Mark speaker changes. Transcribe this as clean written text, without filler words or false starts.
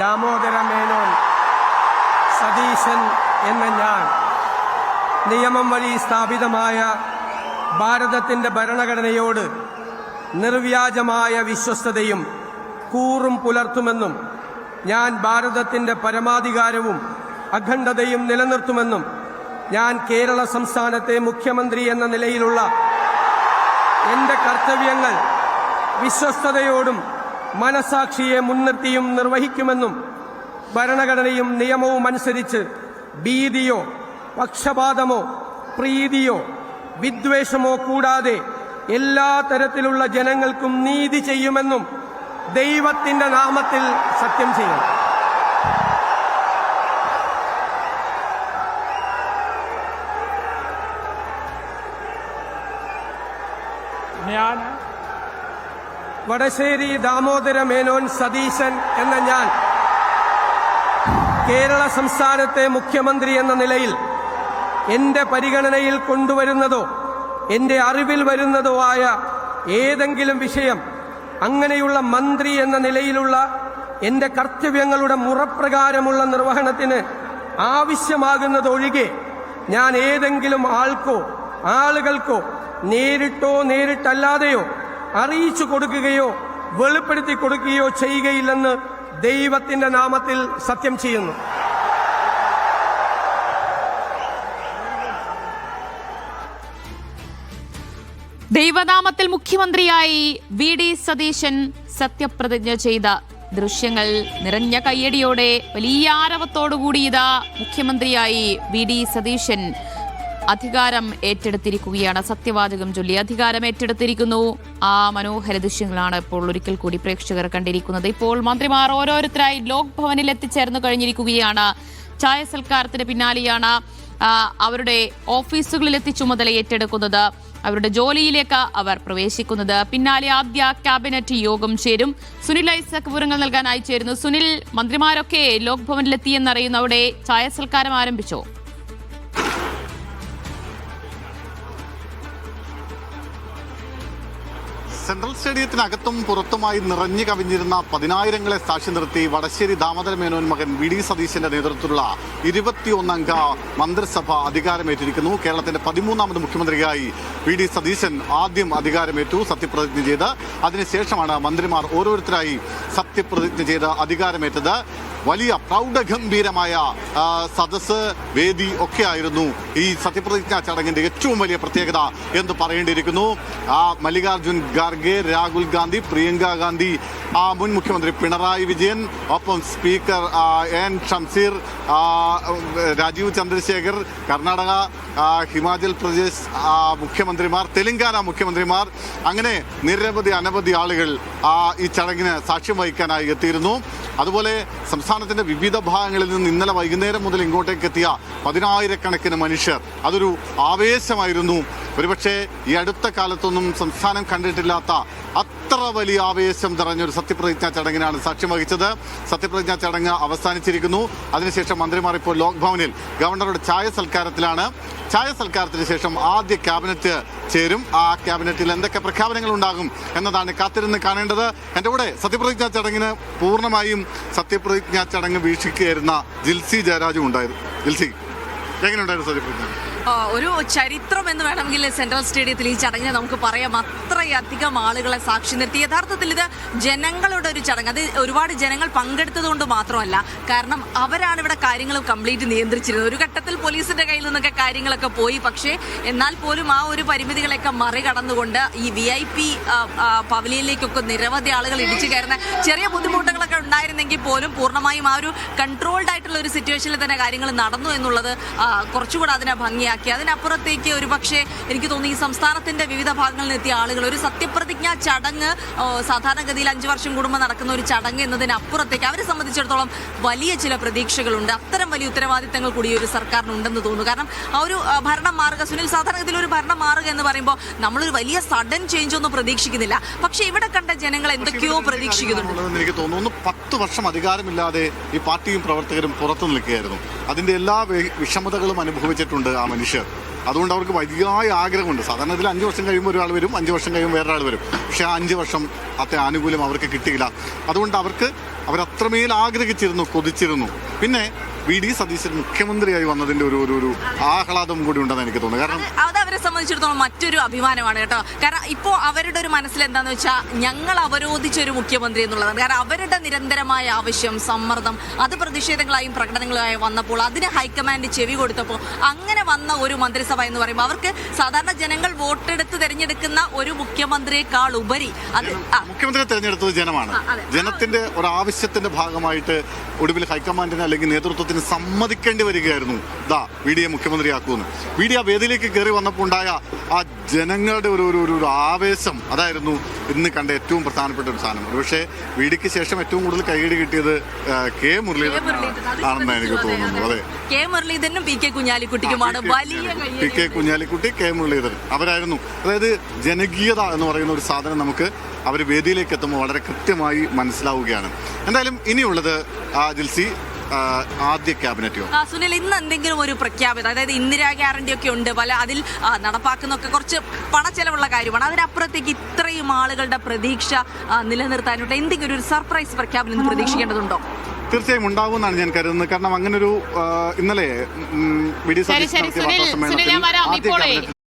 Speaker 1: ദാമോദര മേനോൻ സതീശൻ എന്ന ഞാൻ നിയമം വഴി സ്ഥാപിതമായ ഭാരതത്തിൻ്റെ ഭരണഘടനയോട് നിർവ്യാജമായ വിശ്വസ്തതയും കൂറും പുലർത്തുമെന്നും ഞാൻ ഭാരതത്തിൻ്റെ പരമാധികാരവും അഖണ്ഡതയും നിലനിർത്തുമെന്നും ഞാൻ കേരള സംസ്ഥാനത്തെ മുഖ്യമന്ത്രി എന്ന നിലയിലുള്ള എൻ്റെ കർത്തവ്യങ്ങൾ വിശ്വസ്തയോടും മനസാക്ഷിയെ മുൻനിർത്തിയും നിർവഹിക്കുമെന്നും ഭരണഘടനയും നിയമവും അനുസരിച്ച് ഭീതിയോ പക്ഷപാതമോ പ്രീതിയോ വിദ്വേഷമോ കൂടാതെ എല്ലാ തരത്തിലുള്ള ജനങ്ങൾക്കും നീതി ചെയ്യുമെന്നും ദൈവത്തിന്റെ നാമത്തിൽ സത്യം ചെയ്യും.
Speaker 2: ഞാൻ
Speaker 1: വടശ്ശേരി ദാമോദര മേനോൻ സതീശൻ എന്ന ഞാൻ കേരള സംസ്ഥാനത്തെ മുഖ്യമന്ത്രി എന്ന നിലയിൽ എന്റെ പരിഗണനയിൽ കൊണ്ടുവരുന്നതോ എന്റെ അറിവിൽ വരുന്നതോ ആയ ഏതെങ്കിലും വിഷയം അങ്ങനെയുള്ള മന്ത്രി എന്ന നിലയിലുള്ള എന്റെ കർത്തവ്യങ്ങളുടെ മുറപ്രകാരമുള്ള നിർവഹണത്തിന് ആവശ്യമാകുന്നതൊഴികെ ഞാൻ ഏതെങ്കിലും ആൾക്കോ ആളുകൾക്കോ നേരിട്ടോ നേരിട്ടല്ലാതെയോ അറിയിച്ചു കൊടുക്കുകയോ വെളിപ്പെടുത്തി കൊടുക്കുകയോ ചെയ്യുകയില്ലെന്ന് ദൈവത്തിന്റെ നാമത്തിൽ സത്യം ചെയ്യുന്നു.
Speaker 3: ദൈവനാമത്തിൽ മുഖ്യമന്ത്രിയായി വി.ഡി. സതീശൻ സത്യപ്രതിജ്ഞ ചെയ്ത ദൃശ്യങ്ങൾ നിറഞ്ഞ കയ്യടിയോടെ വലിയ ആരവത്തോടുകൂടി ഇതാ മുഖ്യമന്ത്രിയായി വി.ഡി. സതീശൻ അധികാരം ഏറ്റെടുത്തിരിക്കുകയാണ്. സത്യവാചകം ചൊല്ലി അധികാരം ഏറ്റെടുത്തിരിക്കുന്നു. ആ മനോഹര ദൃശ്യങ്ങളാണ് ഇപ്പോൾ ഒരിക്കൽ കൂടി പ്രേക്ഷകർ കണ്ടിരിക്കുന്നത്. ഇപ്പോൾ മന്ത്രിമാർ ഓരോരുത്തരായി ലോക് ഭവനിൽ എത്തിച്ചേർന്നു കഴിഞ്ഞിരിക്കുകയാണ്. ചായ സൽക്കാരത്തിന് പിന്നാലെയാണ് അവരുടെ ഓഫീസുകളിലെത്തി ചുമതല ഏറ്റെടുക്കുന്നത്, അവരുടെ ജോലിയിലേക്ക് അവർ പ്രവേശിക്കുന്നത്. പിന്നാലെ ആദ്യ ക്യാബിനറ്റ് യോഗം ചേരും. സുനിൽ ഐസക് വിവരങ്ങൾ നൽകാനായി ചേരുന്നു. സുനിൽ, മന്ത്രിമാരൊക്കെ ലോക് ഭവനിലെത്തിയെന്നറിയുന്നു. അവിടെ ചായ സൽക്കാരം ആരംഭിച്ചോ?
Speaker 4: സെൻട്രൽ സ്റ്റേഡിയത്തിനകത്തും പുറത്തുമായി നിറഞ്ഞു കവിഞ്ഞിരുന്ന പതിനായിരങ്ങളെ സാക്ഷി നിർത്തി വടശ്ശേരി ദാമോദര മേനോൻ മകൻ വി.ഡി. സതീശന്റെ നേതൃത്വത്തിലുള്ള 21 മന്ത്രിസഭ അധികാരമേറ്റിരിക്കുന്നു. കേരളത്തിന്റെ 13ാമത് മുഖ്യമന്ത്രിയായി വി.ഡി. സതീശൻ ആദ്യം അധികാരമേറ്റു, സത്യപ്രതിജ്ഞ ചെയ്ത്. അതിനുശേഷമാണ് മന്ത്രിമാർ ഓരോരുത്തരായി സത്യപ്രതിജ്ഞ ചെയ്ത് അധികാരമേറ്റത്. വലിയ പ്രൗഢഗംഭീരമായ സദസ്, വേദി ഒക്കെ ആയിരുന്നു ഈ സത്യപ്രതിജ്ഞാ ചടങ്ങിന്റെ ഏറ്റവും വലിയ പ്രത്യേകത എന്ന് പറയേണ്ടിയിരിക്കുന്നു. മല്ലികാർജുൻ ഖാർഗെ, രാഹുൽ ഗാന്ധി, പ്രിയങ്ക ഗാന്ധി, മുൻ മുഖ്യമന്ത്രി പിണറായി വിജയൻ, ഒപ്പം സ്പീക്കർ എൻ ഷംസീർ, രാജീവ് ചന്ദ്രശേഖർ, കർണാടക, ഹിമാചൽ പ്രദേശ് മുഖ്യമന്ത്രിമാർ, തെലങ്കാന മുഖ്യമന്ത്രിമാർ, അങ്ങനെ അനവധി ആളുകൾ ഈ ചടങ്ങിന് സാക്ഷ്യം വഹിക്കാനായി എത്തിയിരുന്നു. അതുപോലെ സംസ്ഥാനത്തിന്റെ വിവിധ ഭാഗങ്ങളിൽ നിന്ന് ഇന്നലെ വൈകുന്നേരം മുതൽ ഇങ്ങോട്ടേക്ക് എത്തിയ 10,000-കണക്കിന് മനുഷ്യർ. അതൊരു ആവേശമായിരുന്നു. ഒരുപക്ഷെ ഈ അടുത്ത കാലത്തൊന്നും സംസ്ഥാനം കണ്ടിട്ടില്ലാത്ത അത്ര വലിയ ആവേശം നിറഞ്ഞൊരു സത്യപ്രതിജ്ഞാ ചടങ്ങിനാണ് സാക്ഷ്യം വഹിച്ചത്. സത്യപ്രതിജ്ഞാ ചടങ്ങ് അവസാനിച്ചിരിക്കുന്നു. അതിനുശേഷം മന്ത്രിമാർ ഇപ്പോൾ ലോക് ഭവനിൽ ഗവർണറുടെ ചായ സൽക്കാരത്തിലാണ്. ചായ സൽക്കാരത്തിന് ശേഷം ആദ്യ ക്യാബിനറ്റ് ചേരും. ആ ക്യാബിനറ്റിൽ എന്തൊക്കെ പ്രഖ്യാപനങ്ങൾ ഉണ്ടാകും എന്നതാണ് കാത്തിരുന്ന് കാണേണ്ടത്. എൻ്റെ കൂടെ സത്യപ്രതിജ്ഞാ ചടങ്ങിന് പൂർണ്ണമായും സത്യപ്രതിജ്ഞാ ചടങ്ങ് വീക്ഷിക്കുകയായിരുന്ന ജിൽസി ജയരാജും ഉണ്ടായിരുന്നു. ജിൽസി, എങ്ങനെയുണ്ടായിരുന്നു സത്യപ്രതിജ്ഞ?
Speaker 5: ഒരു ചരിത്രം എന്ന് വേണമെങ്കിൽ സെൻട്രൽ സ്റ്റേഡിയത്തിൽ ഈ ചടങ്ങിനെ നമുക്ക് പറയാം. അത്രയധികം ആളുകളെ സാക്ഷി നിർത്തി. യഥാർത്ഥത്തിൽ ഇത് ജനങ്ങളുടെ ഒരു ചടങ്ങ്. അത് ഒരുപാട് ജനങ്ങൾ പങ്കെടുത്തത് കൊണ്ട് മാത്രമല്ല, കാരണം അവരാണ് ഇവിടെ കാര്യങ്ങൾ കംപ്ലീറ്റ് നിയന്ത്രിച്ചിരുന്നത്. ഒരു ഘട്ടത്തിൽ പോലീസിന്റെ കയ്യിൽ നിന്നൊക്കെ കാര്യങ്ങളൊക്കെ പോയി. പക്ഷേ എന്നാൽ പോലും ആ ഒരു പരിമിതികളൊക്കെ മറികടന്നുകൊണ്ട് ഈ VIP പവലിയനിലേക്കൊക്കെ നിരവധി ആളുകൾ ഇടിച്ചു കയറുന്ന ചെറിയ ബുദ്ധിമുട്ടുകളൊക്കെ ഉണ്ടായിരുന്നെങ്കിൽ പോലും പൂർണ്ണമായും ആ ഒരു കൺട്രോൾഡ് ആയിട്ടുള്ള ഒരു സിറ്റുവേഷനിൽ തന്നെ കാര്യങ്ങൾ നടന്നു എന്നുള്ളത് കുറച്ചുകൂടെ അതിനെ ഭംഗിയാക്കി. അതിനപ്പുറത്തേക്ക് ഒരുപക്ഷെ എനിക്ക് തോന്നുന്നു ഈ സംസ്ഥാനത്തിന്റെ വിവിധ ഭാഗങ്ങളിൽ എത്തിയ ആളുകൾ ഒരു സത്യപ്രതിജ്ഞാ ചടങ്ങ് സാധാരണഗതിയിൽ 5 വർഷം കൂടുമ്പോൾ നടക്കുന്ന ഒരു ചടങ്ങ് എന്നതിനപ്പുറത്തേക്ക് അവരെ സംബന്ധിച്ചിടത്തോളം വലിയ ചില പ്രതീക്ഷകളുണ്ട്. അത്തരം വലിയ ഉത്തരവാദിത്തങ്ങൾ കൂടി ഒരു സർക്കാരിനുണ്ടെന്ന് തോന്നുന്നു. കാരണം ആ ഒരു ഭരണം മാറുക, സുനിൽ, സാധാരണഗതിയിൽ ഒരു ഭരണം മാറുക എന്ന് പറയുമ്പോൾ നമ്മളൊരു വലിയ സഡൻ ചേഞ്ച് ഒന്നും പ്രതീക്ഷിക്കുന്നില്ല. പക്ഷെ ഇവിടെ കണ്ട ജനങ്ങൾ എന്തൊക്കെയോ പ്രതീക്ഷിക്കുന്നുണ്ട്.
Speaker 4: എനിക്ക് തോന്നുന്നു 10 വർഷം അധികാരമില്ലാതെ ഈ പാർട്ടിയും പ്രവർത്തകരും പുറത്തു നിൽക്കുകയായിരുന്നു. അതിന്റെ എല്ലാ വിഷമതകളും അനുഭവിച്ചിട്ടുണ്ട് ആ മനുഷ്യർ. അതുകൊണ്ട് അവർക്ക് വലിയ ആഗ്രഹമുണ്ട്. സാധാരണ ഇതിൽ 5 വർഷം കഴിയുമ്പോൾ ഒരാൾ വരും, 5 വർഷം കഴിയുമ്പോൾ വേറൊരാൾ വരും. പക്ഷേ ആ 5 വർഷം അത്ര ആനുകൂല്യം അവർക്ക് കിട്ടിയില്ല. അതുകൊണ്ട് അവർക്ക് അവരത്രമേൽ ആഗ്രഹിച്ചിരുന്നു, കൊതിച്ചിരുന്നു. പിന്നെ വി.ഡി. സതീശൻ മുഖ്യമന്ത്രിയായി വന്നതിന്റെ ഒരു ആഹ്ലാദം കൂടി ഉണ്ടെന്ന് എനിക്ക് തോന്നുന്നു. കാരണം
Speaker 5: അത് അവരെ സംബന്ധിച്ചിടത്തോളം മറ്റൊരു അഭിമാനമാണ് കേട്ടോ. കാരണം ഇപ്പോൾ അവരുടെ ഒരു മനസ്സിൽ എന്താണെന്ന് വെച്ചാൽ ഞങ്ങൾ അവരോധിച്ചൊരു മുഖ്യമന്ത്രി എന്നുള്ളതാണ്. കാരണം അവരുടെ നിരന്തരമായ ആവശ്യം, സമ്മർദ്ദം, അത് പ്രതിഷേധങ്ങളായും പ്രകടനങ്ങളായും വന്നപ്പോൾ അതിന് ഹൈക്കമാൻഡ് ചെവി കൊടുത്തപ്പോൾ അങ്ങനെ വന്ന ഒരു മന്ത്രിസഭ എന്ന് പറയുമ്പോൾ അവർക്ക് സാധാരണ ജനങ്ങൾ വോട്ടെടുത്ത് തിരഞ്ഞെടുക്കുന്ന ഒരു മുഖ്യമന്ത്രിയെക്കാൾ ഉപരി അത്
Speaker 4: മുഖ്യമന്ത്രിയെ തിരഞ്ഞെടുത്തത് ജനമാണ്. ജനത്തിന്റെ ഒരാവശ്യത്തിന്റെ ഭാഗമായിട്ട് ഒടുവിൽ ഹൈക്കമാൻഡിന് അല്ലെങ്കിൽ നേതൃത്വത്തിന് സമ്മതിക്കേണ്ടി വരികയായിരുന്നു വി.ഡിയെ മുഖ്യമന്ത്രിയാക്കുമെന്ന്. വി.ഡി ആ വേദിയിലേക്ക് കയറി വന്നപ്പോൾ ഉണ്ടായ ആ ജനങ്ങളുടെ ഒരു ആവേശം, അതായിരുന്നു ഇന്ന് കണ്ട ഏറ്റവും പ്രധാനപ്പെട്ട ഒരു സാധനം. പക്ഷേ വി.ഡിക്ക് ശേഷം ഏറ്റവും കൂടുതൽ കൈയടി കിട്ടിയത് കെ മുരളീധരനാണെന്ന് എനിക്ക് തോന്നുന്നു. അതെ,
Speaker 5: കെ മുരളീധരനും പി കെ കുഞ്ഞാലിക്കുട്ടിക്കുമാണ് വലിയ
Speaker 4: പി കെ കുഞ്ഞാലിക്കുട്ടി, കെ മുരളീധരൻ അവരായിരുന്നു. അതായത് ജനകീയത എന്ന് പറയുന്ന ഒരു സാധനം നമുക്ക് അവർ വേദിയിലേക്ക് എത്തുമ്പോൾ വളരെ കൃത്യമായി മനസ്സിലാവുകയാണ്. എന്തായാലും ഇനിയുള്ളത് ജിൽസി ആദ്യ ക്യാബിനറ്റ് യോഗം.
Speaker 5: സുനിൽ, ഇന്ന് എന്തെങ്കിലും ഒരു പ്രഖ്യാപിതം, അതായത് ഇന്ദിരാ ഗ്യാരണ്ടി ഒക്കെ ഉണ്ട്, പല അതിൽ നടപ്പാക്കുന്നൊക്കെ കുറച്ച് പണച്ചെലവുള്ള കാര്യമാണ്. അതിനപ്പുറത്തേക്ക് ഇത്രയും ആളുകളുടെ പ്രതീക്ഷ നിലനിർത്താനായിട്ട് എന്തെങ്കിലും ഒരു സർപ്രൈസ് പ്രഖ്യാപനം പ്രതീക്ഷിക്കേണ്ടതുണ്ടോ?
Speaker 4: തീർച്ചയായും ഉണ്ടാകുമെന്നാണ് ഞാൻ കരുതുന്നത്. കാരണം അങ്ങനൊരു ഇന്നലെ വി.ഡി. സതീശൻ നടത്തിയ വാർത്താ സമ്മേളനത്തിൽ ആദ്യ ക്യാബിനറ്റ്